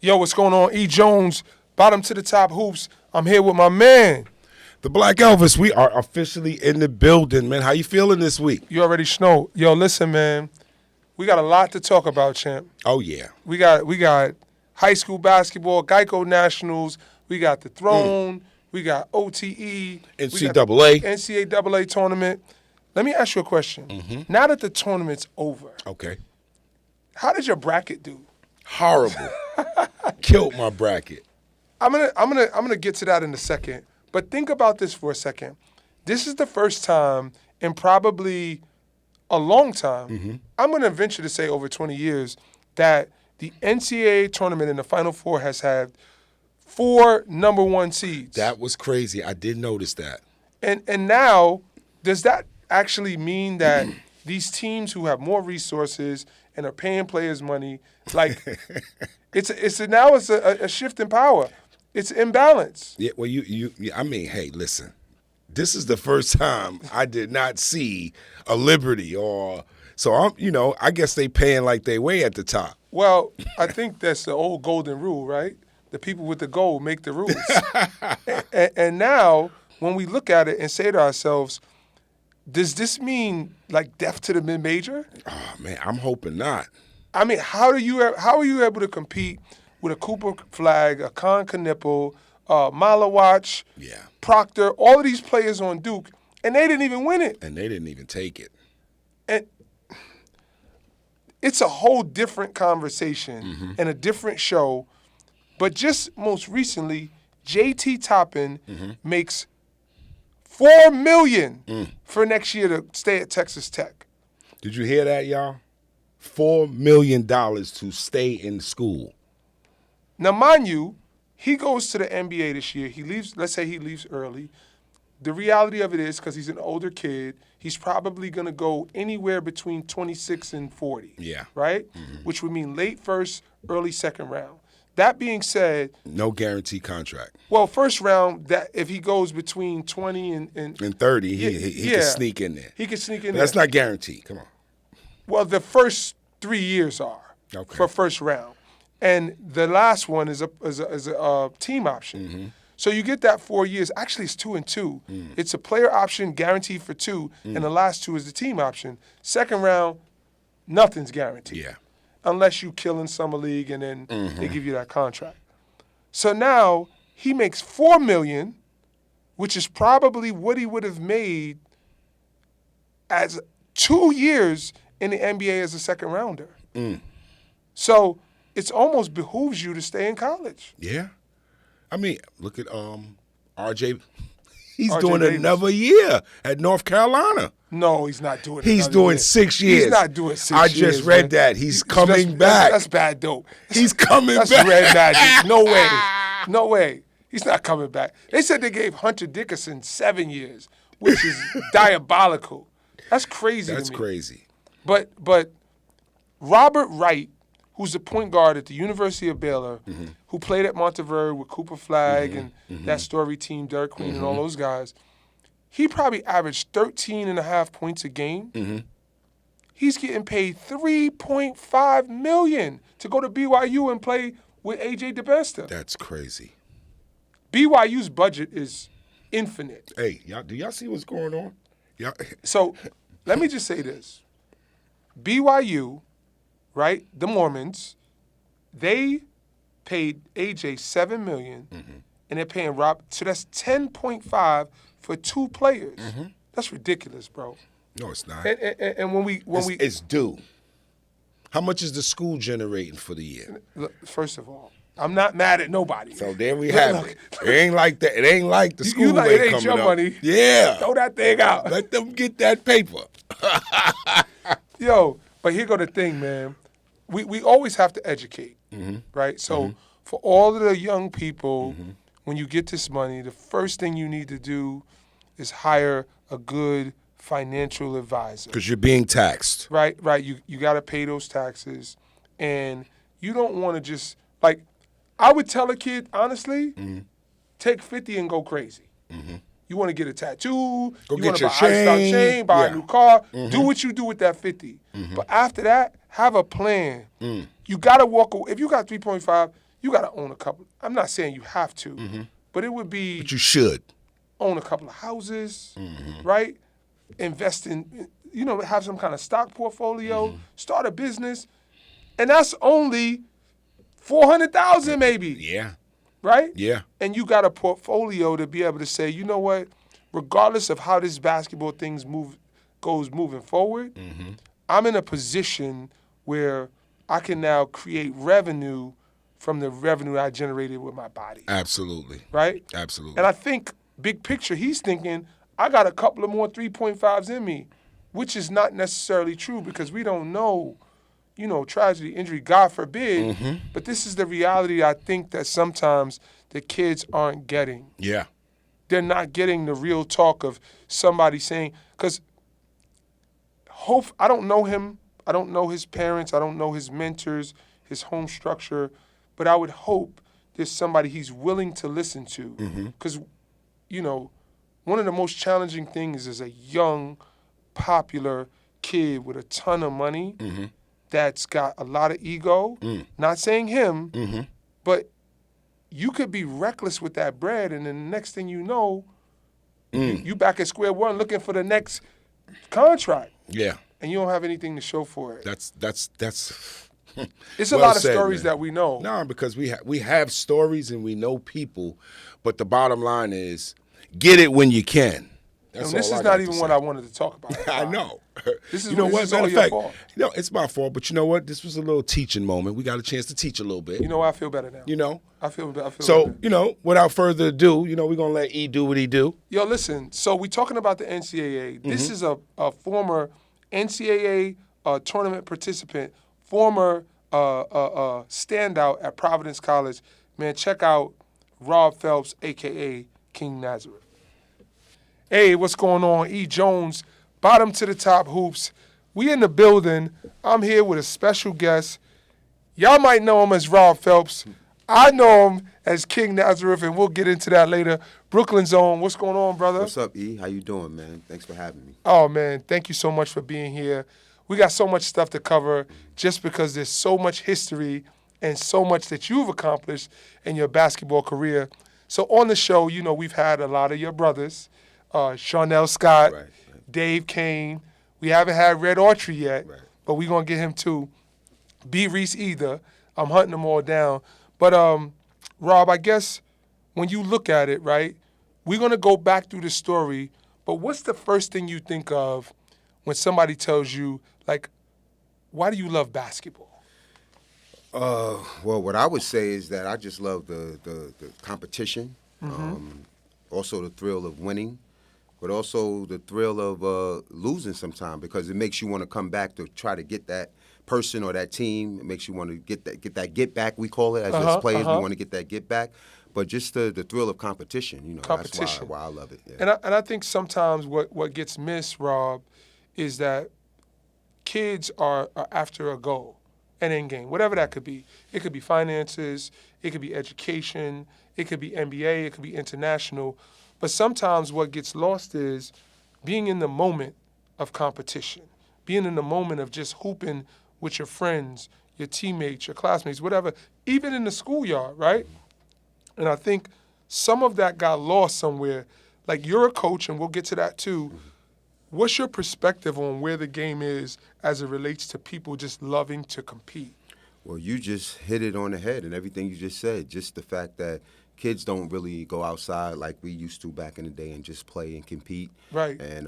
Yo, what's going on? E. Jones, bottom to the top hoops. I'm here with my man. The Black Elvis. We are officially in the building, man. How you feeling this week? You already know. Yo, listen, man. We got a lot to talk about, champ. Oh, yeah. We got high school basketball, Geico Nationals. We got the Throne. We got OTE. NCAA. NCAA tournament. Let me ask you a question. Mm-hmm. Now that the tournament's over, Okay. how did your bracket do? Horrible. Killed my bracket. I'm gonna get to that in a second. But think about this for a second. This is the first time in probably a long time, I'm gonna venture to say over 20 years, that the NCAA tournament in the Final Four has had 4 number 1 seeds. That was crazy. I did notice that. And now, does that actually mean that these teams who have more resources and are paying players money, like it's a shift in power. It's imbalance. Yeah, well, I mean, hey, listen. This is the first time I did not see a Liberty I guess they paying like they way at the top. Well, I think that's the old golden rule, right? The people with the gold make the rules. and now, when we look at it and say to ourselves, does this mean like death to the mid-major? Oh man, I'm hoping not. I mean, how are you able to compete with a Cooper Flag, a Con Knipple, Malawatch, Proctor, all of these players on Duke, and they didn't even win it. And they didn't even take it. And it's a whole different conversation and a different show. But just most recently, JT Toppin makes $4 million for next year to stay at Texas Tech. Did you hear that, y'all? $4 million to stay in school. Now, mind you, he goes to the NBA this year. He leaves. Let's say he leaves early. The reality of it is, because he's an older kid, he's probably going to go anywhere between 26 and 40. Yeah. Right? Which would mean late first, early second round. That being said, no guarantee contract. Well, first round, that if he goes between 20 and 30, he can sneak in there. He can sneak in there. That's not guaranteed. Come on. Well, the first 3 years are for first round, and the last one is a team option. So you get that 4 years. Actually, it's 2 and 2. It's a player option guaranteed for 2, and the last 2 is the team option. Second round, nothing's guaranteed. Yeah. Unless you kill in summer league and then they give you that contract. So now he makes $4 million, which is probably what he would have made as 2 years in the NBA as a second rounder. So it's almost behooves you to stay in college. Yeah. I mean, look at RJ. He's RJ doing Davis. Another year at North Carolina. No, he's not doing it. He's doing 6 years. He's not doing 6 years. I just read that. He's coming back. That's bad dope. He's coming that's back. That's red magic. No way. No way. He's not coming back. They said they gave Hunter Dickinson 7 years, which is diabolical. That's crazy to me. That's crazy. But Robert Wright, who's the point guard at the University of Baylor, who played at Monteverdi with Cooper Flag and that Story team, Derek Queen and all those guys, he probably averaged 13.5 points a game. He's getting paid $3.5 million to go to BYU and play with A.J. DeBesta. That's crazy. BYU's budget is infinite. Hey, do y'all see what's going on? So let me just say this. BYU, right, the Mormons, they paid A.J. $7 million, and they're paying Rob, so that's $10.5 for 2 players. That's ridiculous, bro. No, it's not. And when we it's due. How much is the school generating for the year? Look, first of all, I'm not mad at nobody. So there we have it. It ain't like that. It ain't like the school it ain't coming your up. money. Yeah. Throw that thing out. Let them get that paper. Yo, but here go the thing, man. We always have to educate, right? So for all of the young people, when you get this money, the first thing you need to do is hire a good financial advisor. Because you're being taxed. Right. You got to pay those taxes. And you don't want to just, like, I would tell a kid, honestly, take 50 and go crazy. You want to get a tattoo, you want to buy a chain, buy a new car, do what you do with that 50. But after that, have a plan. You got to walk away. If you got 3.5, you got to own a couple. I'm not saying you have to, but it would be But you should. own a couple of houses, right? Invest in, have some kind of stock portfolio, start a business, and that's only $400,000 maybe, Yeah. right? Yeah. And you got a portfolio to be able to say, you know what, regardless of how this basketball thing goes moving forward, I'm in a position where I can now create revenue from the revenue I generated with my body, Absolutely. right? Absolutely. And I think big picture, he's thinking, I got a couple of more 3.5s in me, which is not necessarily true because we don't know, tragedy, injury, God forbid. But this is the reality I think that sometimes the kids aren't getting. Yeah. They're not getting the real talk of somebody saying, because I don't know him. I don't know his parents. I don't know his mentors, his home structure. But I would hope there's somebody he's willing to listen to. Because, one of the most challenging things is a young, popular kid with a ton of money that's got a lot of ego. Not saying him, but you could be reckless with that bread, and then the next thing you know, you back at square one looking for the next contract. Yeah. And you don't have anything to show for it. That's It's a well lot of said, stories man. that we know. No, because we have stories and we know people, but the bottom line is get it when you can. That's And this all is I not got even to what say. I wanted to talk about. I know. This is you know this what? is all Matter of your fact, fault. it's my fault. But you know what? This was a little teaching moment. We got a chance to teach a little bit. You know what? I feel better now. I feel So better. without further ado, we're gonna let E do what he do. Yo, listen. So we talking about the NCAA. This is a former NCAA tournament participant, former standout at Providence College. Man, check out Rob Phelps, a.k.a. King Nazareth. Hey, what's going on? E. Jones, bottom to the top hoops. We in the building. I'm here with a special guest. Y'all might know him as Rob Phelps. I know him as King Nazareth, and we'll get into that later. Brooklyn Zone, what's going on, brother? What's up, E? How you doing, man? Thanks for having me. Oh, man, thank you so much for being here. We got so much stuff to cover just because there's so much history and so much that you've accomplished in your basketball career. So on the show, we've had a lot of your brothers, Charnel Scott, Right. Dave Kane. We haven't had Red Autry yet, Right. but we're going to get him too. B. Reese either. I'm hunting them all down. But, Rob, I guess when you look at it, right, we're going to go back through the story, but what's the first thing you think of when somebody tells you, like, why do you love basketball? Well, what I would say is that I just love the competition, also the thrill of winning, but also the thrill of losing sometime because it makes you want to come back to try to get that person or that team. It makes you want to get that get back, we call it, as players. We want to get that get back. But just the thrill of competition, Competition. That's why I love it. Yeah. And I think sometimes what gets missed, Rob, is that kids are after a goal, an end game, whatever that could be. It could be finances, it could be education, it could be NBA, it could be international. But sometimes what gets lost is being in the moment of competition, being in the moment of just hooping with your friends, your teammates, your classmates, whatever, even in the schoolyard, right? And I think some of that got lost somewhere. Like, you're a coach, and we'll get to that too. What's your perspective on where the game is as it relates to people just loving to compete? Well, you just hit it on the head and everything you just said. Just the fact that kids don't really go outside like we used to back in the day and just play and compete. Right. And,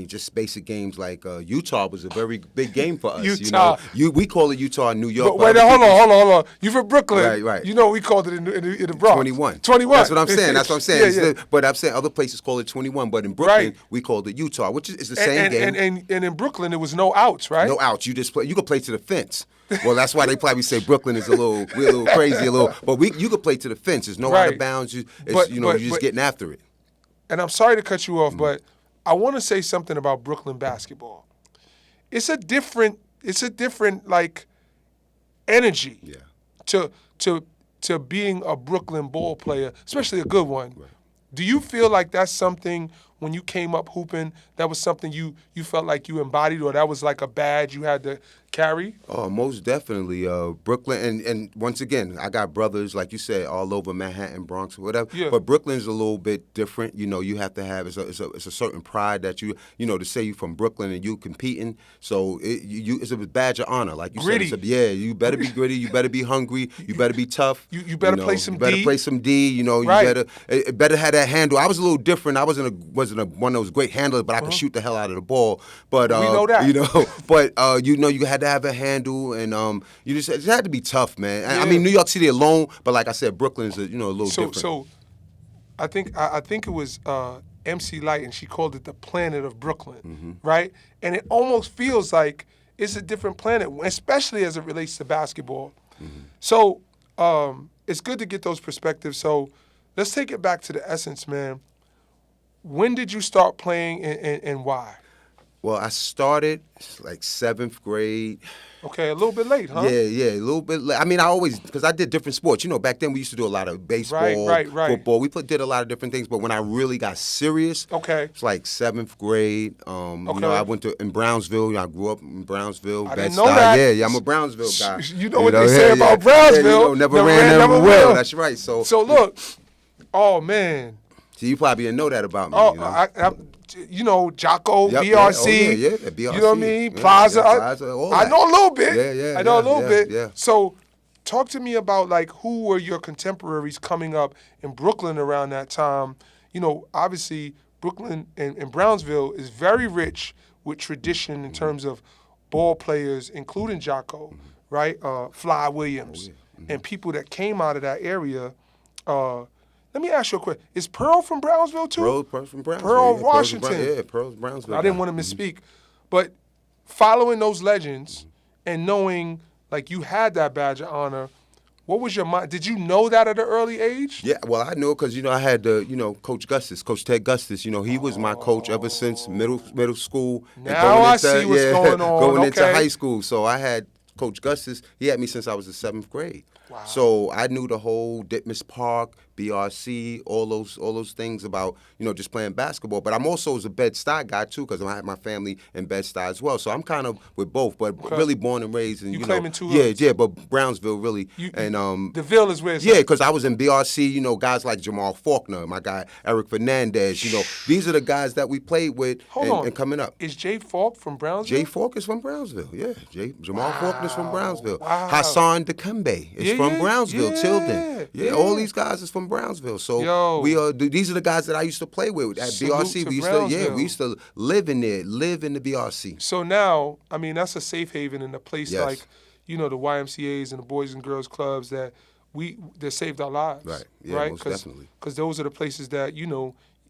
just basic games like Utah was a very big game for us. Utah. We call it Utah in New York. But wait, hold on. You from Brooklyn. Right. We called it in the Bronx. 21. 21. That's what I'm saying. Yeah. But I'm saying other places call it 21. But in Brooklyn, Right. we called it Utah, which is the same game. And in Brooklyn, there was no outs, right? No outs. You just play. You could play to the fence. Well, that's why they probably say Brooklyn is we're a little crazy, but you could play to the fence. There's no out of bounds. You're just getting after it. And I'm sorry to cut you off, but I want to say something about Brooklyn basketball. It's a different like energy to being a Brooklyn ball player, especially a good one. Right. Do you feel like that's something when you came up hooping, that was something you felt like you embodied, or that was like a badge you had to carry? Oh, most definitely. Brooklyn, and once again, I got brothers, like you said, all over Manhattan, Bronx, whatever. Yeah. But Brooklyn's a little bit different. You know, you have to have, it's a certain pride that you know, to say you from Brooklyn and you competing. So it's a badge of honor. Like you Gritty. said, you better be gritty, you better be hungry, you better be tough. You better play some You better D. play some D, you know, Right. it better have that handle. I was a little different. I wasn't one of those great handlers, but I could shoot the hell out of the ball. But We know that. You know, but you had to have a handle. And you just had to be tough, man. I mean, New York City alone, but like I said, Brooklyn's a little different. So, I think it was MC Light, and she called it the planet of Brooklyn, right? And it almost feels like it's a different planet, especially as it relates to basketball. So it's good to get those perspectives. So let's take it back to the essence, man. When did you start playing, and why? Well, I started like 7th grade. Okay, a little bit late, huh? Yeah, a little bit late. I mean, because I did different sports. You know, back then we used to do a lot of baseball, Right. football. We did a lot of different things. But when I really got serious, Okay. it's like 7th grade. You know, I went in Brownsville. I grew up in Brownsville. I didn't Bed-Stuy. know that. Yeah, I'm a Brownsville guy. You know what they say about Brownsville. Yeah, you know, never ran, never will. That's right. So look, oh man. So you probably didn't know that about me. Oh, you know? Jocko, Yep, BRC. yeah, BRC. You know what I mean? Yeah, Plaza. yeah, Plaza, all I that. know a little bit. Yeah, I know a little bit. yeah. So, talk to me about like who were your contemporaries coming up in Brooklyn around that time. You know, obviously Brooklyn and Brownsville is very rich with tradition in terms of ball players, including Jocko, right? Fly Williams, and people that came out of that area. Let me ask you a question. Is Pearl from Brownsville too? Pearl from Brownsville. Pearl, yeah, Washington. Pearl's Brownsville. I didn't want to misspeak. But following those legends and knowing like you had that badge of honor, what was your mind? Did you know that at an early age? Yeah, well, I know because, I had Coach Gustis, Coach Ted Gustis. He was my coach ever since middle school. Now I see what's going on. Going into Okay. high school. So I had Coach Gustis. He had me since I was in 7th grade. Wow. So I knew the whole Ditmas Park, BRC, all those things about, just playing basketball. But I'm also a Bed-Stuy guy, too, because I had my family in Bed-Stuy as well. So I'm kind of with both, but really born and raised in, claiming two hoods. Yeah, but Brownsville, really. The Ville is where it's yeah, at. because I was in BRC, guys like Jamal Faulkner, my guy Eric Fernandez, these are the guys that we played with and coming up. Is Jay Falk from Brownsville? Jay Falk is from Brownsville, yeah. Jamal Faulkner's from Brownsville. Wow. Hassan Dikembe is from Brownsville, Tilden. Yeah, all these guys is from Brownsville. So these are the guys that I used to play with at BRC. We used to live in there, live in the BRC. So now, I mean, that's a safe haven in a place Yes. like, the YMCAs and the Boys and Girls Clubs that saved our lives. Right. Yeah, right? most definitely. Because those are the places that,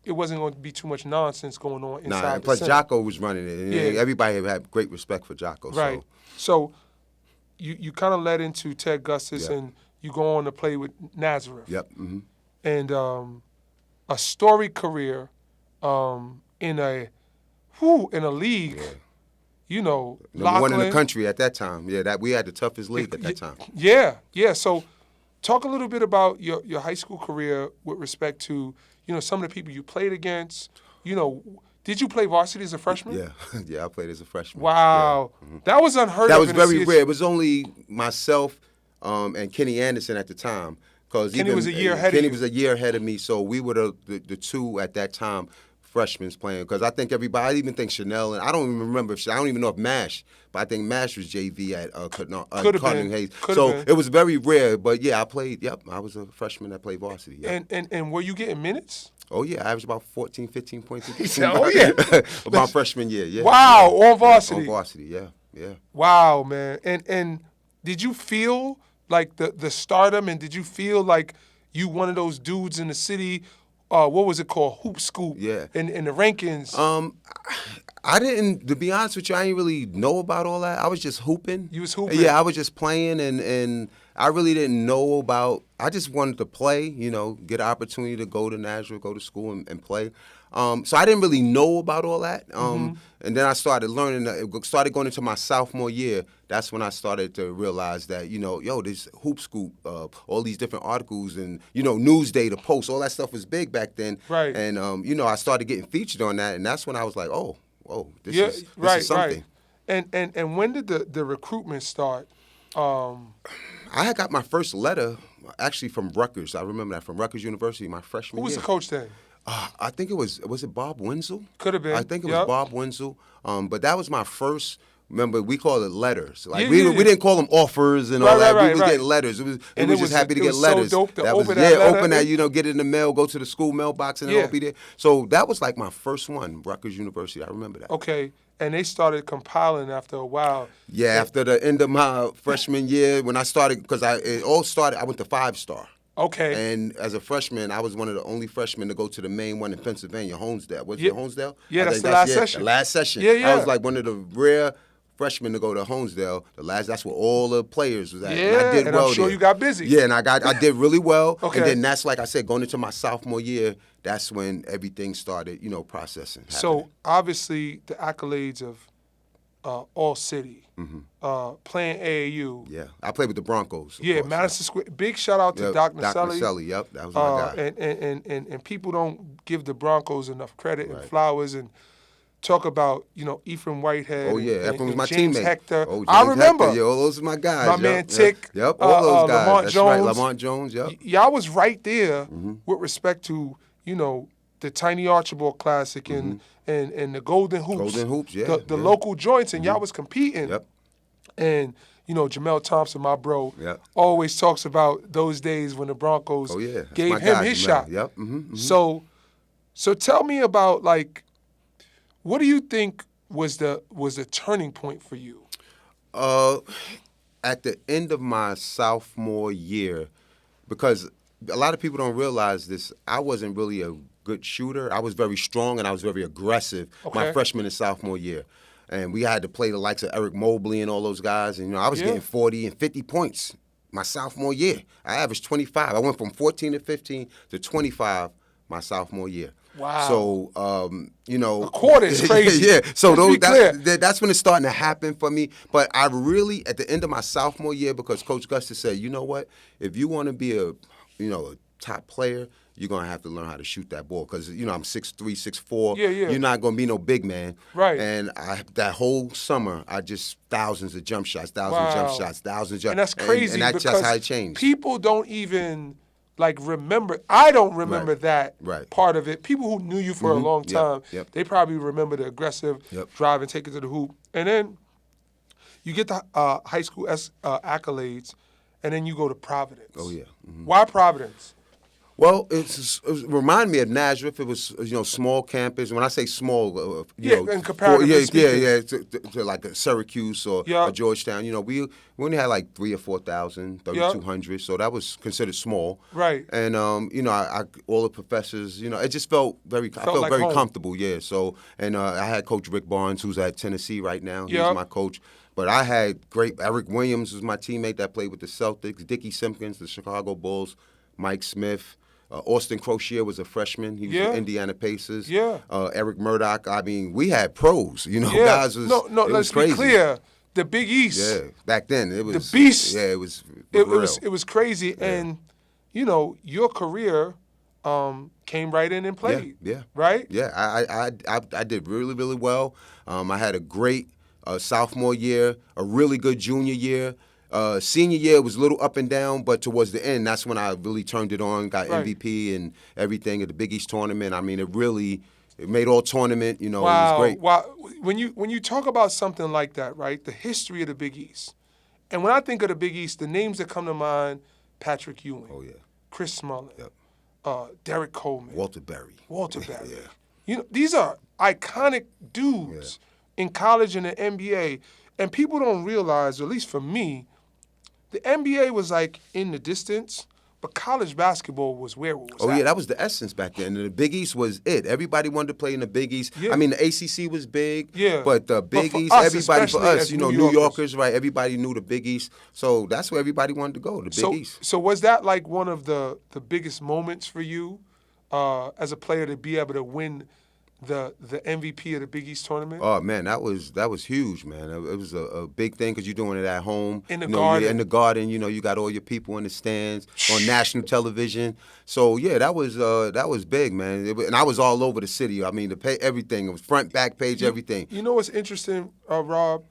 it wasn't going to be too much nonsense going on inside Nah, the plus center. Jocko was running it. And Yeah. everybody had great respect for Jocko. Right. So you kind of led into Ted Gustis Yep. and you go on to play with Nazareth. Yep. Mm-hmm. And a storied career in a league, Number Laughlin. one in the country at that time. Yeah, that we had the toughest league at that time. Yeah. So talk a little bit about your high school career with respect to, some of the people you played against. Did you play varsity as a freshman? Yeah, I played as a freshman. Wow. Yeah. Mm-hmm. That was unheard That of. was in the very CSU. rare. It was only myself and Kenny Anderson at the time. Kenny was a year ahead of Kenny you. was a year ahead of me, so we were the two at that time freshmen playing. Because I think everybody, I even think Chanel, and I don't even remember, I don't even know if MASH, but I think MASH was JV at Cardinal Hayes. So it was very rare, but yeah, I played, I was a freshman that played varsity. Yep. And were you getting minutes? Oh, yeah, I averaged about 14, 15 points a game. Oh, yeah. My freshman year, yeah. Wow, on varsity. On varsity, yeah. Wow, man. And did you feel like the stardom, and did you feel like you one of those dudes in the city, what was it called, Hoop Scoop, Yeah. in the rankings? I didn't, to be honest with you, I didn't really know about all that. I was just hooping. You was hooping? Yeah, I was just playing, and I really didn't know about, I just wanted to play, get an opportunity to go to Nashville, go to school and play. So I didn't really know about all that. Mm-hmm. And then I started learning, started going into my sophomore year. That's when I started to realize that, this Hoop Scoop, all these different articles and, Newsday, the Post, all that stuff was big back then. Right. And, I started getting featured on that. And that's when I was like, oh, this Yeah, is right, something. right. And when did the recruitment start? I had got my first letter actually from Rutgers. I remember that, from Rutgers University, my freshman Who was year. the coach then? I think it was it Bob Wenzel? Could have been. I think it Yep. was Bob Wenzel. But that was my first. Remember, we called it letters. Like Yeah, we yeah. didn't call them offers and all Right, that. right, We was right. getting letters. It was And we it was just was- happy to it get was so letters. dope to that was open that letter. open that, get it in the mail, go to the school mailbox, and Yeah. it'll be there. So that was like my first one, Rutgers University. I remember that. Okay, and they started compiling after a while. Yeah, after the end of my freshman year, when I started, because it all started, I went to 5-star. Okay. And as a freshman, I was one of the only freshmen to go to the main one in Pennsylvania, Honesdale. Was Yeah. it Honesdale? Yeah, I that's think the last session. The last session. Yeah, yeah. I was like one of the rare freshmen to go to Honesdale. That's where all the players was at. Yeah, and I did and well I'm sure there. you got busy. Yeah, and I did really well. Okay. And then that's, like I said, going into my sophomore year, that's when everything started, processing. So happening. obviously the accolades of All City, playing AAU. Yeah, I played with the Broncos. of Yeah, course. Madison Square. Big shout out to Yep, Doc Doc Naselli. Naselli, yep, that was my guy. And people don't give the Broncos enough credit and Right. flowers and talk about Ephraim Whitehead. Oh yeah, and Ephraim was my James teammate. Hector. Oh, James I remember. Hector. Yeah, all those are my guys. My Yep, man yep. Tick, Yep, all those guys. Lamont That's Jones. right, Lamont Jones. Yep. Y'all was right there with respect to the Tiny Archibald Classic and the Golden Hoops. Golden Hoops, yeah, The yeah. local joints, and y'all was competing. Yep. And Jamel Thompson, my bro, Yep. always talks about those days when the Broncos Oh yeah, that's gave my him guy, his Jamel. shot. Yep. Mm-hmm. So tell me about, like, what do you think was the turning point for you? At the end of my sophomore year, because a lot of people don't realize this, I wasn't really a good shooter. I was very strong and I was very aggressive my Okay. freshman and sophomore year. And we had to play the likes of Eric Mobley and all those guys. And, I was Yeah. getting 40 and 50 points my sophomore year. I averaged 25. I went from 14 to 15 to 25 my sophomore year. Wow. So, A quarter is crazy. yeah. So Let's be clear. that's when it's starting to happen for me. But I really, at the end of my sophomore year, because Coach Gustis said, you know what, if you want to be a top player, you're going to have to learn how to shoot that ball. Because, I'm 6'3", 6'4". Yeah, yeah. You're not going to be no big man. Right. And that whole summer, I just thousands of jump shots, thousands of Wow. jump shots, thousands of jump. And that's crazy and that's because just how it changed. people don't even remember. I don't remember Right. that Right. part of it. People who knew you for a long Yep. time, Yep. they probably remember the aggressive Yep. drive and take it to the hoop. And then you get the high school accolades, and then you go to Providence. Oh, yeah. Why Providence? Well, it remind me of Nazareth. It was, small campus. When I say small, Yeah, in comparatively speaking. to like a Syracuse or Yeah. a Georgetown. We only had like 3,000 or 4,000, 3,200. So that was considered small. Right. And I all the professors, it just felt I felt like very home. comfortable. Yeah. So I had Coach Rick Barnes, who's at Tennessee right now. He's Yeah. my coach. But I had great Eric Williams was my teammate that played with the Celtics. Dickie Simpkins, the Chicago Bulls. Mike Smith. Austin Crozier was a freshman. He was Yeah. with Indiana Pacers. Yeah. Eric Murdoch. I mean, we had pros. Yeah. Guys was no. it Let's was crazy. be clear. The Big East. Yeah, back then it was beast. Yeah, it was. It real. was crazy, and your career came right in and played. Yeah. Right. Yeah, I did really, really well. I had a great sophomore year, a really good junior year. Senior year was a little up and down, but towards the end, that's when I really turned it on, got Right. MVP and everything at the Big East tournament. I mean, it made all tournament, it Wow. was great. Wow. When you talk about something like that, right? The history of the Big East, and when I think of the Big East, the names that come to mind: Patrick Ewing, Oh, yeah. Chris Smollett, Yep. Derek Coleman, Walter Berry. Walter Berry. Yeah. These are iconic dudes in college and the NBA, and people don't realize, or at least for me, the NBA was like in the distance, but college basketball was where it was Oh, at. yeah, that was the essence back then. And the Big East was it. Everybody wanted to play in the Big East. Yeah. I mean, the ACC was big, Yeah. but the Big for East, us, everybody for especially us, as New New Yorkers, right? Everybody knew the Big East. So that's where everybody wanted to go, the Big East. So was that like one of the biggest moments for you as a player to be able to win the MVP of the Big East tournament? Oh man, that was huge, man. It was a big thing because you're doing it at home. In the You're garden. in the garden. You got all your people in the stands on national television. So yeah, that was big, man. And I was all over the city. I mean, everything. It was front, back page, everything. You know what's interesting, Rob?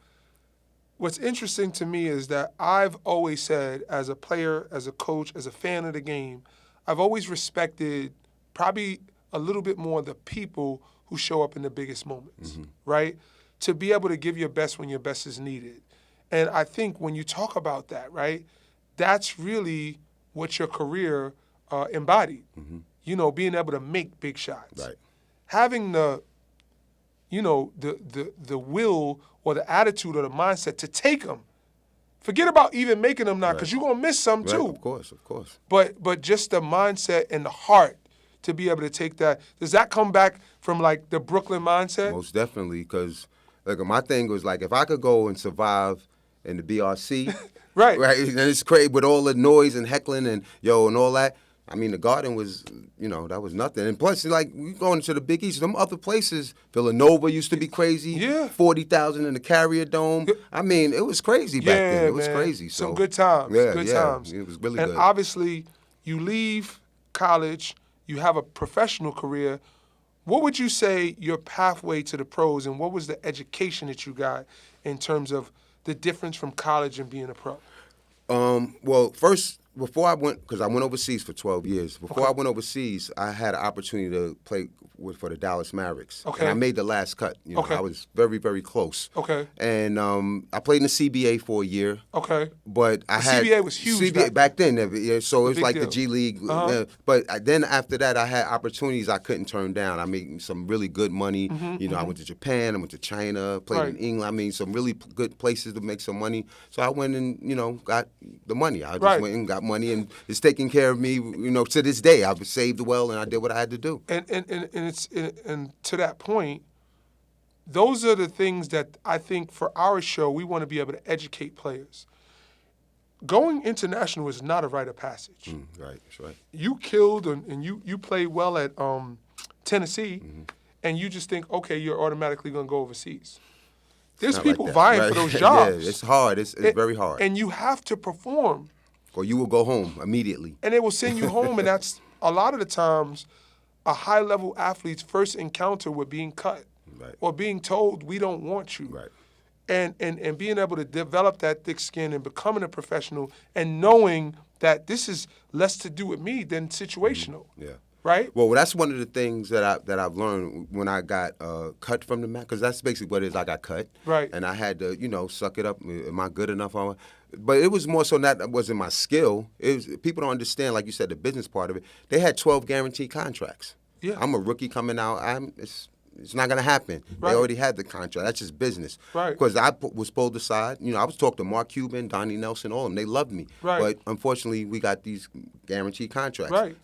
What's interesting to me is that I've always said, as a player, as a coach, as a fan of the game, I've always respected probably a little bit more the people who show up in the biggest moments, right? To be able to give your best when your best is needed. And I think when you talk about that, right, that's really what your career embodied. Being able to make big shots. Right. Having the will or the attitude or the mindset to take them. Forget about even making them now, because you're going to miss some too. Right, of course. But just the mindset and the heart to be able to take that. Does that come back from, like, the Brooklyn mindset? Most definitely, because my thing was, like, if I could go and survive in the BRC, Right. and it's crazy with all the noise and heckling and all that. I mean, the Garden was, that was nothing. And plus, like, we going to the Big East, some other places, Villanova used to be crazy. Yeah. 40,000 in the Carrier Dome. I mean, it was crazy back then. It was man. crazy. So Some good times. Yeah, good yeah. times. It was really and good. And obviously, you leave college, you have a professional career. What would you say your pathway to the pros, and what was the education that you got in terms of the difference from college and being a pro? Well, first, before I went, because I went overseas for 12 years. Before I went overseas, I had an opportunity to play for the Dallas Mavericks. Okay. And I made the last cut. Okay. I was very, very close. Okay. And I played in the CBA for a year. Okay. But I had CBA was huge back then. Yeah, so it was Big like deal. the G League. Uh-huh. But then after that, I had opportunities I couldn't turn down. I made some really good money. I went to Japan. I went to China. Played in England. I mean, some really good places to make some money. So I went and got the money. I just went and got money, and it's taking care of me. To this day, I've saved well, and I did what I had to do. And to that point, those are the things that I think for our show we want to be able to educate players. Going international is not a rite of passage. Right, that's right. You killed and you played well at Tennessee, and you just think, okay, you're automatically going to go overseas. There's Not people like that, vying right? for those jobs. Yeah, it's hard. It's very hard. And you have to perform. Or you will go home immediately. And they will send you home, and that's a lot of the times a high-level athlete's first encounter with being cut or being told, we don't want you. Right. And being able to develop that thick skin and becoming a professional and knowing that this is less to do with me than situational. Yeah. Right? Well, that's one of the things that I've learned when I got cut from the mat, because that's basically what it is. I got cut. Right. And I had to, suck it up. Am I good enough? But it was more so that wasn't my skill. It was, people don't understand, like you said, the business part of it. They had 12 guaranteed contracts. Yeah. I'm a rookie coming out. It's not going to happen. Right. They already had the contract. That's just business. Right. Because I was pulled aside. I was talking to Mark Cuban, Donnie Nelson, all of them. They loved me. Right. But unfortunately, we got these guaranteed contracts. Right.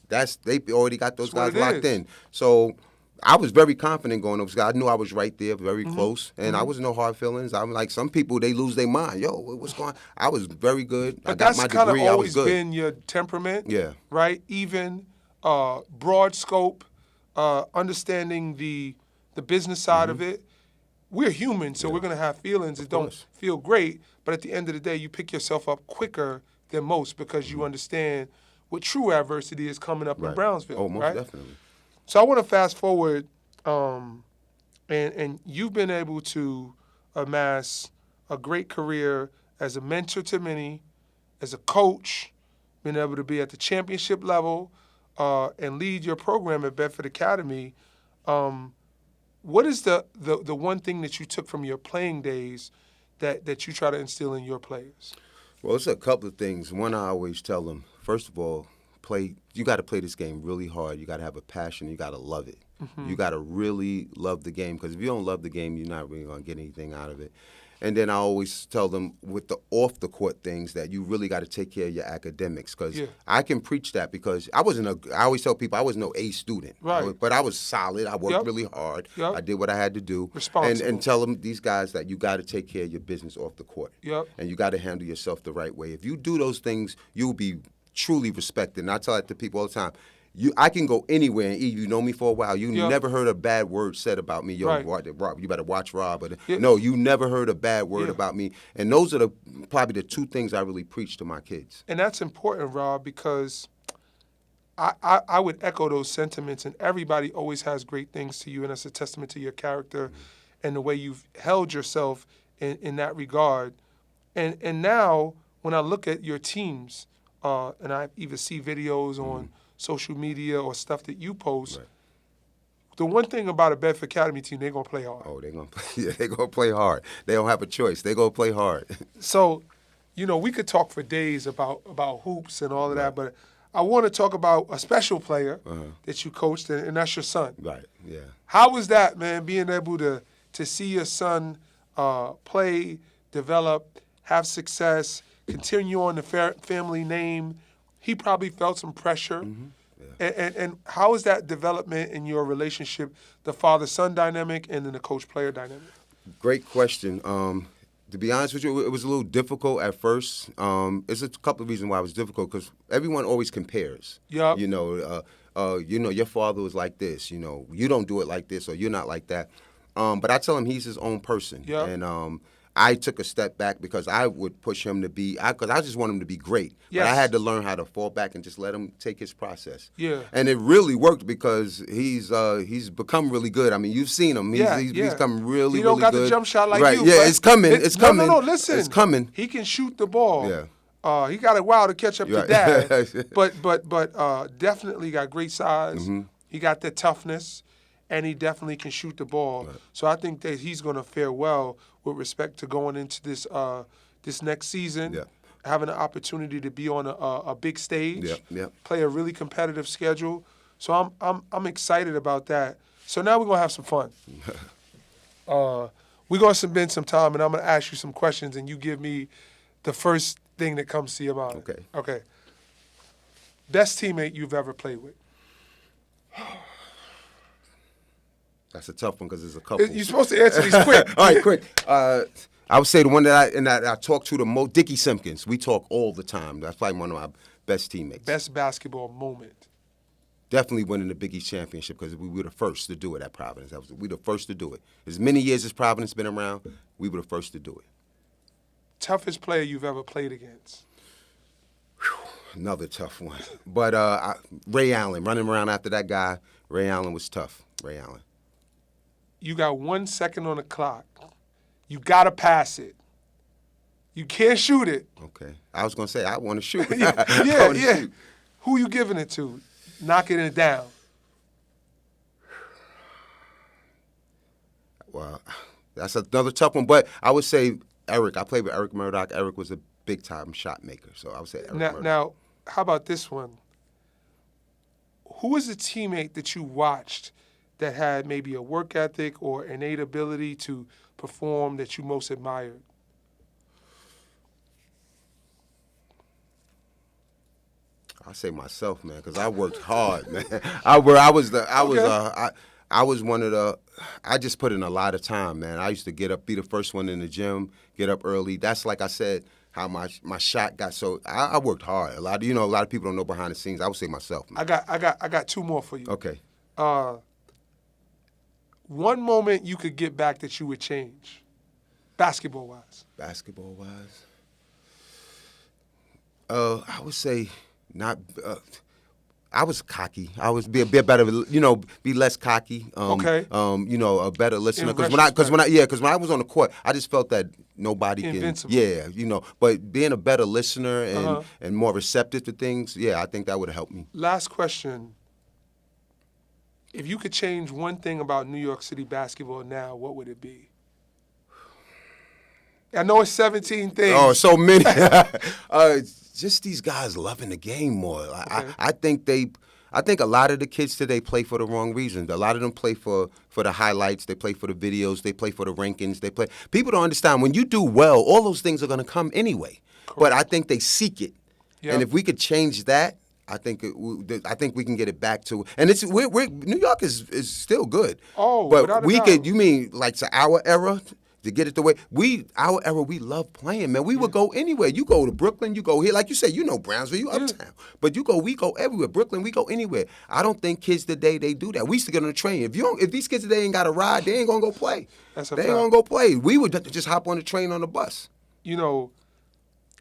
They already got those That's guys what it locked is. in. So I was very confident going over. I knew I was right there, very close, and I was no hard feelings. I'm like, some people, they lose their mind. Yo, what's going on? I was very good. But I got that's my kind of degree. I was always good. been your temperament. Yeah. Right? Even broad scope, understanding the business side of it. We're human, so we're going to have feelings that don't feel great. But at the end of the day, you pick yourself up quicker than most because you understand what true adversity is coming up in Brownsville. Oh, most right? definitely. So I want to fast forward, and you've been able to amass a great career as a mentor to many, as a coach, been able to be at the championship level, and lead your program at Bedford Academy. What is the one thing that you took from your playing days that you try to instill in your players? Well, it's a couple of things. One, I always tell them, first of all, you got to play this game really hard. You got to have a passion. You got to love it. You got to really love the game, because if you don't love the game, you're not really going to get anything out of it. And then I always tell them with the off-the-court things that you really got to take care of your academics, because I can preach that, because I always tell people I was no A student. Right. But I was solid. I worked really hard. Yep. I did what I had to do. Responsible. And tell them, these guys, that you got to take care of your business off the court. Yep. And you got to handle yourself the right way. If you do those things, you'll be truly respected. And I tell that to people all the time. I can go anywhere, and you know me for a while. You Yeah. never heard a bad word said about me. Yo, Right. Rob, you better watch Rob. But Yeah. no, you never heard a bad word Yeah. about me. And those are probably the two things I really preach to my kids. And that's important, Rob, because I would echo those sentiments, and everybody always has great things to you, and it's a testament to your character and the way you've held yourself in that regard. And now, when I look at your teams, and I either see videos on social media or stuff that you post, Right. the one thing about a Bedford Academy team, they're going to play hard. Oh, they're gonna play hard. They don't have a choice. They're gonna play hard. So, we could talk for days about hoops and all of that, but I want to talk about a special player that you coached, and that's your son. Right. Yeah. How was that, man, being able to see your son play, develop, have success, continue on the family name? He probably felt some pressure. And how is that development in your relationship, the father-son dynamic and then the coach-player dynamic? Great question. To be honest with you, it was a little difficult at first. There's a couple of reasons why it was difficult, because everyone always compares. Yup. Your father was like this. You don't do it like this, or you're not like that. But I tell him he's his own person. Yup. And I took a step back because I would push him to be, because I just want him to be great. Yes. But I had to learn how to fall back and just let him take his process. Yeah. And it really worked, because he's become really good. I mean, you've seen him. He's become really, He don't really got good. the jump shot like right. you. Yeah, but it's coming. It's coming. No, listen. It's coming. He can shoot the ball. Yeah. He got a while to catch up to Right. dad, but definitely got great size. He got the toughness, and he definitely can shoot the ball. Right. So I think that he's going to fare well with respect to going into this next season, Yeah. having an opportunity to be on a big stage, Yeah. play a really competitive schedule. So I'm excited about that. So now we're gonna have some fun. We're gonna spend some time, and I'm gonna ask you some questions, and you give me the first thing that comes to your mind. Okay. Okay. Best teammate you've ever played with? That's a tough one, because there's a couple. You're supposed to answer these quick. All right, quick. I would say the one that I talk to the most, Dickie Simpkins. We talk all the time. That's probably one of my best teammates. Best basketball moment. Definitely winning the Big East championship, because we were the first to do it at Providence. We were the first to do it. As many years as Providence been around, we were the first to do it. Toughest player you've ever played against? Another tough one. But Ray Allen, running around after that guy, Ray Allen was tough. Ray Allen. You got 1 second on the clock. You got to pass it. You can't shoot it. Okay. I was going to say, I want to shoot. Yeah. Shoot. Who you giving it to? Knocking it down. Well, that's another tough one. But I would say Eric. I played with Eric Murdoch. Eric was a big-time shot maker. So I would say Eric Murdoch. Now, how about this one? Who is a teammate that you watched that had maybe a work ethic or innate ability to perform that you most admired? I say myself, man, because I worked hard, man. I was one of the. I just put in a lot of time, man. I used to get up, be the first one in the gym, get up early. That's like I said, how my shot got so. I worked hard. A lot of people don't know behind the scenes. I would say myself, man. I got two more for you. Okay. One moment you could get back that you would change, basketball-wise. Basketball-wise, I would say not. I was cocky. I was be a bit better, be less cocky. Okay. A better listener. In Because when I was on the court, I just felt that nobody Invincible. can. Yeah, But being a better listener and more receptive to things, yeah, I think that would have helped me. Last question. If you could change one thing about New York City basketball now, what would it be? I know it's 17 things. Oh, so many. Just these guys loving the game more. Okay. I think a lot of the kids today play for the wrong reasons. A lot of them play for the highlights. They play for the videos. They play for the rankings. People don't understand, when you do well, all those things are going to come anyway. Correct. But I think they seek it. Yep. And if we could change that, I think we can get it back to, and New York is still good. Oh, but without a we doubt. could. You mean like to our era? to get it the way our era, we love playing, man. We would go anywhere. You go to Brooklyn, you go here, like you said, you know Brownsville, you uptown. But we go everywhere. Brooklyn, we go anywhere. I don't think kids today they do that. We used to get on the train. If these kids today ain't got a ride, they ain't gonna go play. That's a they fact. ain't gonna go play. We would just hop on the train on the bus. You know,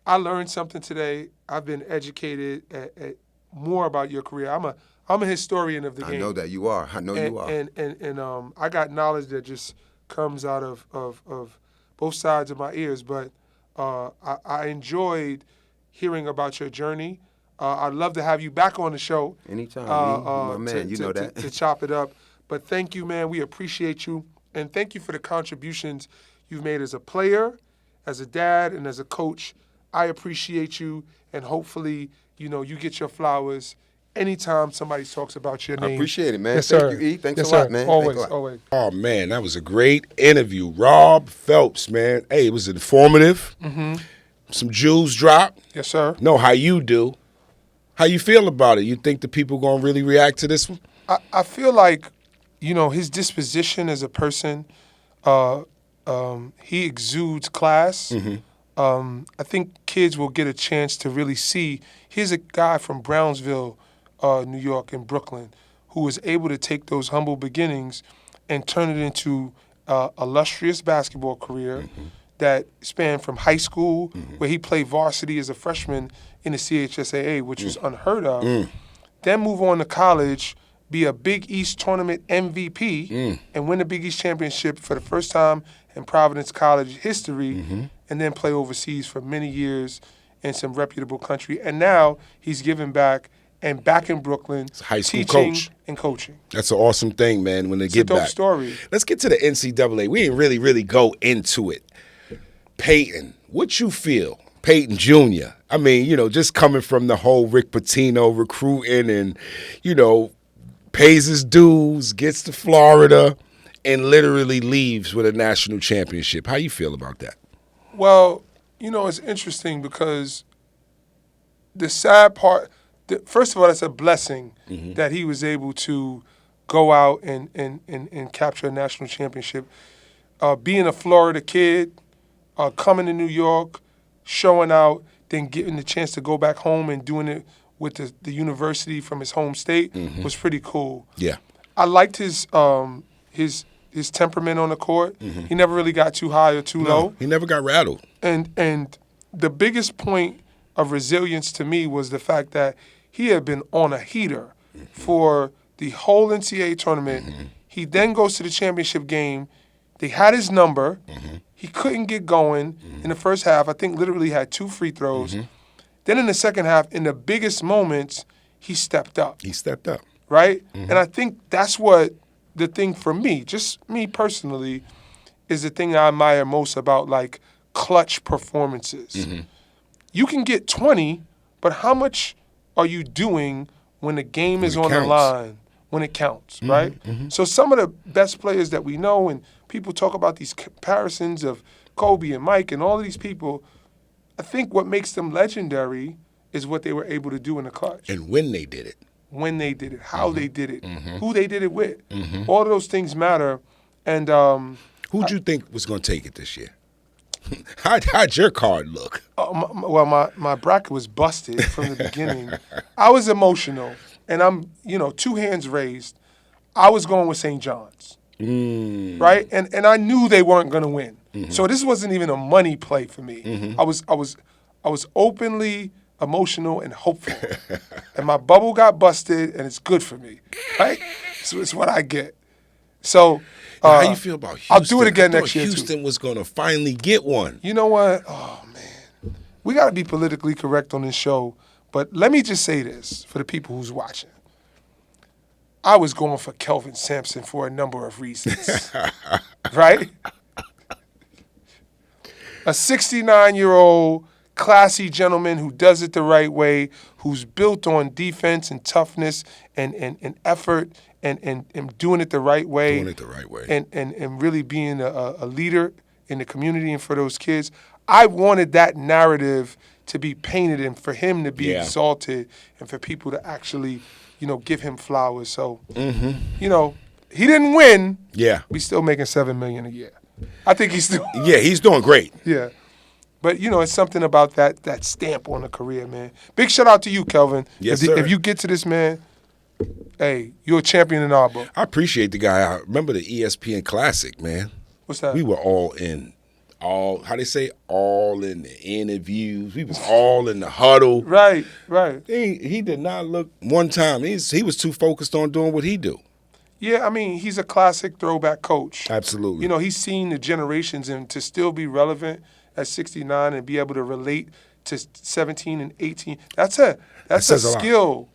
I learned something today. I've been educated at more about your career. I'm a historian of the game. I know that you are. I know you are. And I got knowledge that just comes out of both sides of my ears. But I enjoyed hearing about your journey. I'd love to have you back on the show. Anytime, my man. You know that. To chop it up. But thank you, man. We appreciate you. And thank you for the contributions you've made as a player, as a dad, and as a coach. I appreciate you. And hopefully, you get your flowers anytime somebody talks about your name. I appreciate it, man. Yes, Thank sir. you, E. Thanks Yes, a lot, sir. man. Always, Thanks a lot. always. Oh, man, that was a great interview. Rob Phelps, man. Hey, it was informative. Mm-hmm. Some jewels dropped. Yes, sir. Know how you do. How you feel about it? You think the people going to really react to this one? I feel like, his disposition as a person, he exudes class. Mm-hmm. I think kids will get a chance to really see. Here's a guy from Brownsville, New York, and Brooklyn, who was able to take those humble beginnings and turn it into an illustrious basketball career that spanned from high school, where he played varsity as a freshman in the CHSAA, which was unheard of. Then move on to college, be a Big East tournament MVP, and win the Big East championship for the first time in Providence College history, and then play overseas for many years in some reputable country. And now he's giving back and back in Brooklyn, High school teaching coach. and coaching. That's an awesome thing, man, when they It's get a dope back. story. Let's get to the NCAA. We didn't really go into it. Peyton, what you feel? Peyton Jr. I mean, just coming from the whole Rick Pitino recruiting and, pays his dues, gets to Florida, and literally leaves with a national championship. How you feel about that? Well, it's interesting because the sad part, first of all, it's a blessing that he was able to go out and capture a national championship. Being a Florida kid, coming to New York, showing out, then getting the chance to go back home and doing it with the university from his home state was pretty cool. Yeah. I liked his temperament on the court. He never really got too high or too low. He never got rattled. And the biggest point of resilience to me was the fact that he had been on a heater for the whole NCAA tournament. He then goes to the championship game. They had his number. He couldn't get going in the first half. I think literally had 2 free throws. Then in the second half, in the biggest moments, he stepped up. He stepped up. Right? And I think that's what the thing for me, just me personally, is the thing I admire most about, like, clutch performances. You can get 20, but how much are you doing when the game is on the line, when it counts, right? So some of the best players that we know, and people talk about these comparisons of Kobe and Mike and all of these people, I think what makes them legendary is what they were able to do in the clutch. And when they did it. When they did it, how they did it, who they did it with. All of those things matter. And Who'd you think was going to take it this year? How'd your card look? my bracket was busted from the beginning. I was emotional, and I'm 2 hands raised. I was going with St. John's, right? And I knew they weren't going to win. So this wasn't even a money play for me. I was openly emotional and hopeful, and my bubble got busted, and it's good for me, right? So it's what I get. So How you feel about Houston? I'll do it again next year, too. Houston was going to finally get one. You know what? Oh, man. We got to be politically correct on this show, but let me just say this for the people who's watching. I was going for Kelvin Sampson for a number of reasons, right? A 69-year-old classy gentleman who does it the right way, who's built on defense and toughness and effort and doing it the right way. Doing it the right way. And really being a leader in the community and for those kids. I wanted that narrative to be painted and for him to be exalted and for people to actually, give him flowers. So, he didn't win. Yeah. We still making $7 million a year. I think he's still. Yeah, he's doing great. Yeah. But, it's something about that stamp on a career, man. Big shout out to you, Kelvin. Yes, sir. If you get to this, man, hey, you're a champion in our book. I appreciate the guy. I remember the ESPN Classic, man. What's that? We were all in the interviews. We was all in the huddle. Right. He did not look one time. He was too focused on doing what he do. Yeah, I mean, he's a classic throwback coach. Absolutely. He's seen the generations, and to still be relevant at 69 and be able to relate to 17 and 18, that's a skill.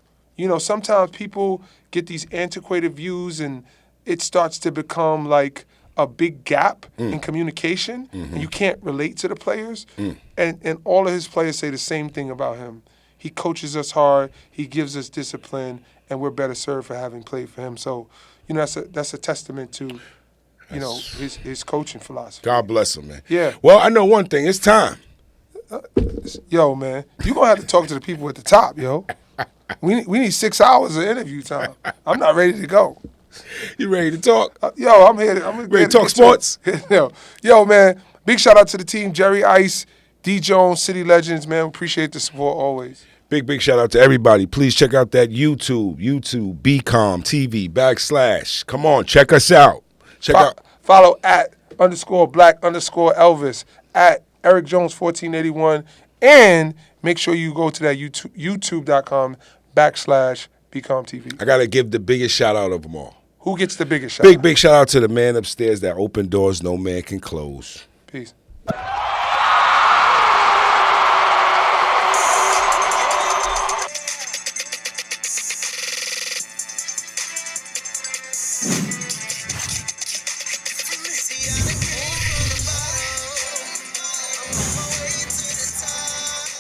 Sometimes people get these antiquated views, and it starts to become like a big gap in communication, and you can't relate to the players. And all of his players say the same thing about him. He coaches us hard, he gives us discipline, and we're better served for having played for him. So, that's a testament to, his coaching philosophy. God bless him, man. Yeah. Well, I know one thing. It's time. Yo, man, you're going to have to talk to the people at the top, yo. We need 6 hours of interview time. I'm not ready to go. You ready to talk? Yo, I'm here. I'm ready to talk sports? Yo, man, big shout out to the team, Jerry Ice, D. Jones, City Legends, man. Appreciate the support always. Big shout out to everybody. Please check out that YouTube, BCOM TV / Come on, check us out. Follow @_black_Elvis, @Eric Jones 1481, and make sure you go to that YouTube.com / BCOM TV. I got to give the biggest shout out of them all. Who gets the biggest shout out? Big shout out to the man upstairs that opened doors no man can close. Peace.